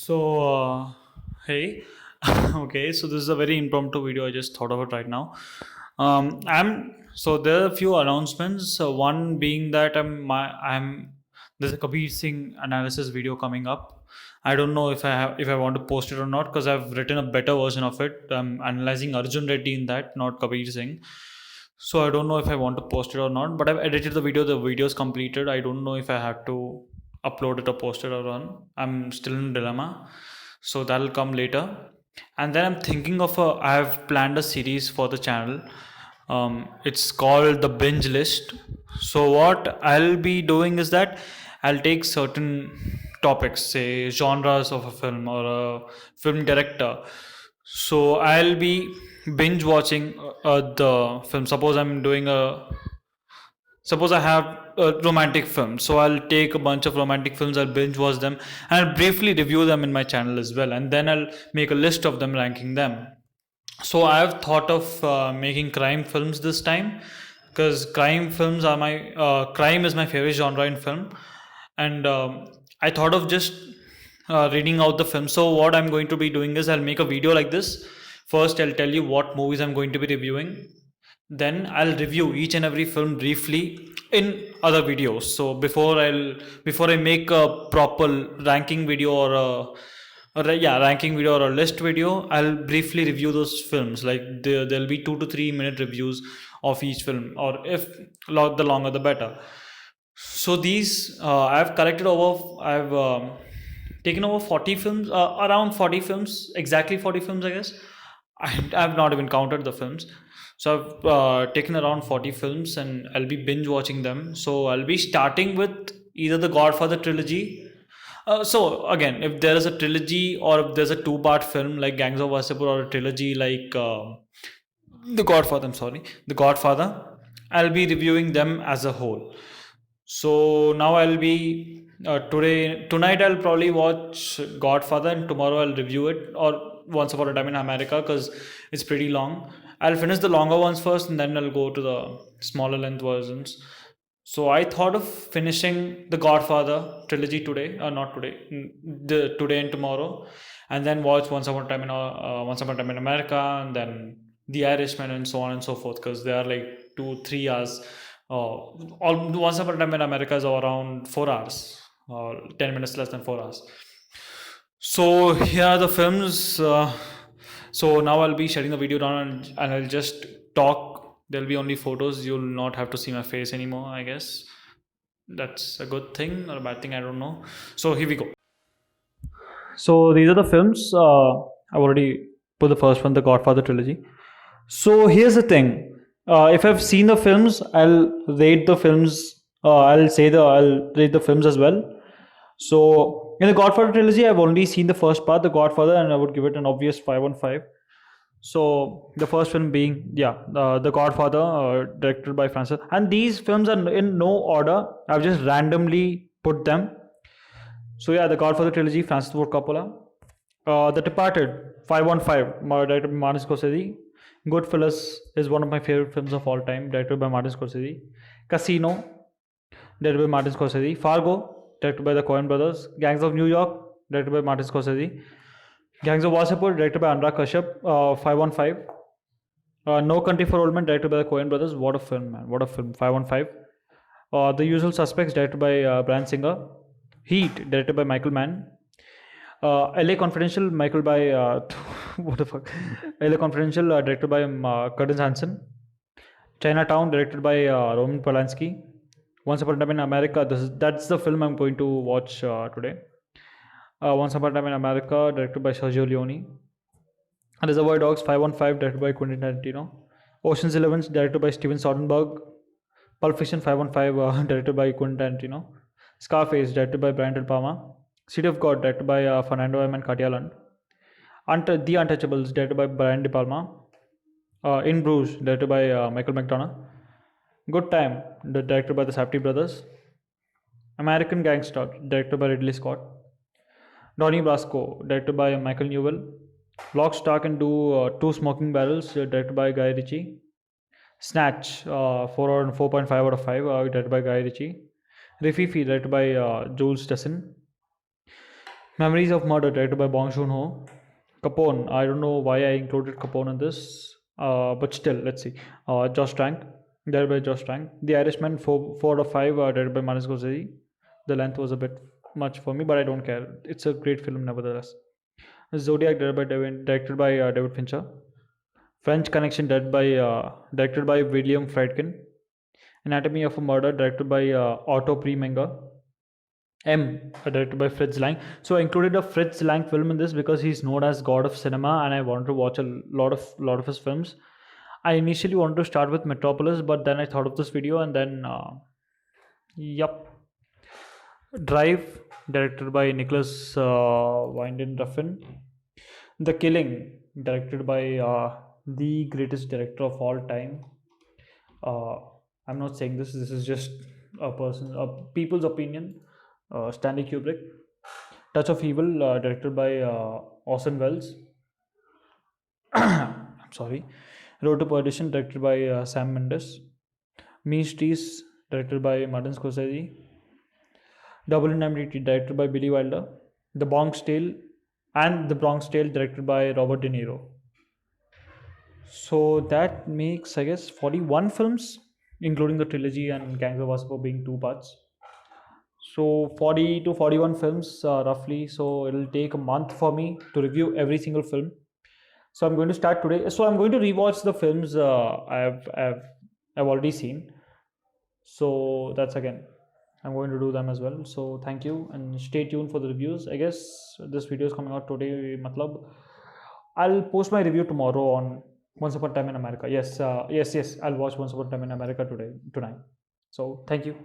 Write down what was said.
Hey, okay, so this is a very impromptu video. I just thought of it right now. There are a few announcements. One being that there's a Kabir Singh analysis video coming up. I don't know if I want to post it or not because I've written a better version of it. I'm analyzing Arjun Reddy in that, not Kabir Singh. So I don't know if I want to post it or not. But I've edited the video. The video is completed. I don't know if I have to upload it or post it or not. I'm still in a dilemma, so that'll come later. And then I'm thinking of I have planned a series for the channel. It's called the Binge List. So what I'll be doing is that I'll take certain topics, say genres of a film or a film director. So I'll be binge watching the film. Suppose I have a romantic film, so I'll take a bunch of romantic films, I'll binge watch them, and I'll briefly review them in my channel as well, and then I'll make a list of them, ranking them. So I've thought of making crime films this time, because crime is my favorite genre in film, and I thought of just reading out the film. So what I'm going to be doing is I'll make a video like this. First, I'll tell you what movies I'm going to be reviewing. Then I'll review each and every film briefly in other videos. So before I make a proper ranking video ranking video or a list video, I'll briefly review those films. Like there'll be 2 to 3 minute reviews of each film, or if the longer the better. So these I've taken over 40 films, around 40 films, exactly 40 films, I guess. I've not even counted the films. So I've taken around 40 films and I'll be binge watching them. So I'll be starting with either the Godfather trilogy. So again, if there is a trilogy or if there's a two-part film like Gangs of Wasseypur, or a trilogy like The Godfather, I'm sorry, The Godfather, I'll be reviewing them as a whole. So now I'll be tonight I'll probably watch Godfather, and tomorrow I'll review it, or Once Upon a Time in America, because it's pretty long. I'll finish the longer ones first, and then I'll go to the smaller length versions. So I thought of finishing the Godfather trilogy today, or not today, today and tomorrow, and then watch Once Upon a Time in America, and then The Irishman, and so on and so forth, because they are like 2 3 hours. Once Upon a Time in America is around 4 hours, or 10 minutes less than 4 hours. So here are the films. So now I'll be shutting the video down, and I'll just talk. There'll be only photos. You'll not have to see my face anymore, I guess. That's a good thing or a bad thing, I don't know. So here we go. So these are the films. I've already put the first one, the Godfather trilogy. So here's the thing. If I've seen the films, I'll rate the films. I'll rate the films as well. So in the Godfather trilogy, I've only seen the first part, The Godfather, and I would give it an obvious 5 on 5. So the first film being The Godfather, directed by Francis. And these films are in no order. I've just randomly put them. So yeah, The Godfather trilogy, Francis Ford Coppola. The Departed, 5 on 5, directed by Martin Scorsese. Goodfellas is one of my favorite films of all time, directed by Martin Scorsese. Casino, directed by Martin Scorsese. Fargo, directed by the Coen brothers. Gangs of New York, directed by Martin Scorsese. Gangs of Wasseypur, directed by Anurag Kashyap, 5 on 5. No Country for Old Men, directed by the Coen brothers. What a film, man! What a film, 5 on 5. The Usual Suspects, directed by Bryan Singer. Heat, directed by Michael Mann. LA Confidential, Michael by what the fuck? LA Confidential, directed by Curtis Hanson. Chinatown, directed by Roman Polanski. Once Upon a Time in America, that's the film I'm going to watch today. Once Upon a Time in America, directed by Sergio Leone. Reservoir Dogs, 5 on 5, directed by Quentin Tarantino. Ocean's 11, directed by Steven Soderbergh. Pulp Fiction, 5 on 5, directed by Quentin Tarantino. Scarface, directed by Brian De Palma. City of God, directed by Fernando M. and Katia Lund. The Untouchables, directed by Brian De Palma. In Bruges, directed by Michael McDonough. Good Time, directed by the Safdie brothers. American Gangster, directed by Ridley Scott. Donnie Brasco, directed by Michael Newell. Lock, Stock and Two Smoking Barrels, directed by Guy Ritchie. Snatch, 4.5 out of 5, directed by Guy Ritchie. Rififi, directed by Jules Dassin. Memories of Murder, directed by Bong Joon-ho. Capone. I don't know why I included Capone in this, but still, let's see. Josh Trank, directed by Josh Trank. The Irishman, four out of five, directed by Martin Scorsese. The length was a bit much for me, but I don't care. It's a great film, nevertheless. Zodiac, directed by David Fincher. French Connection, directed by William Friedkin. Anatomy of a Murder, directed by Otto Preminger. Directed by Fritz Lang. So I included a Fritz Lang film in this because he's known as God of Cinema, and I wanted to watch a lot of his films. I initially wanted to start with Metropolis, but then I thought of this video, and then yep, Drive, directed by Nicholas Winding Refn. The Killing, directed by the greatest director of all time. Uh, I'm not saying this. This is just a people's opinion. Stanley Kubrick. Touch of Evil, directed by Orson Welles. I'm sorry. Road to Perdition, directed by Sam Mendes. Mean Streets, directed by Martin Scorsese. Double Indemnity, directed by Billy Wilder. The Bronx Tale, and The Bronx Tale, directed by Robert De Niro. So that makes, I guess, 41 films, including the trilogy and Gangs of Wasseypur being two parts. So 40 to 41 films roughly. So it'll take a month for me to review every single film. So I'm going to start today. So I'm going to rewatch the films I've already seen. So that's again, I'm going to do them as well. So thank you and stay tuned for the reviews. I guess this video is coming out today. Matlab, I'll post my review tomorrow on Once Upon a Time in America. Yes, yes. I'll watch Once Upon a Time in America tonight. So thank you.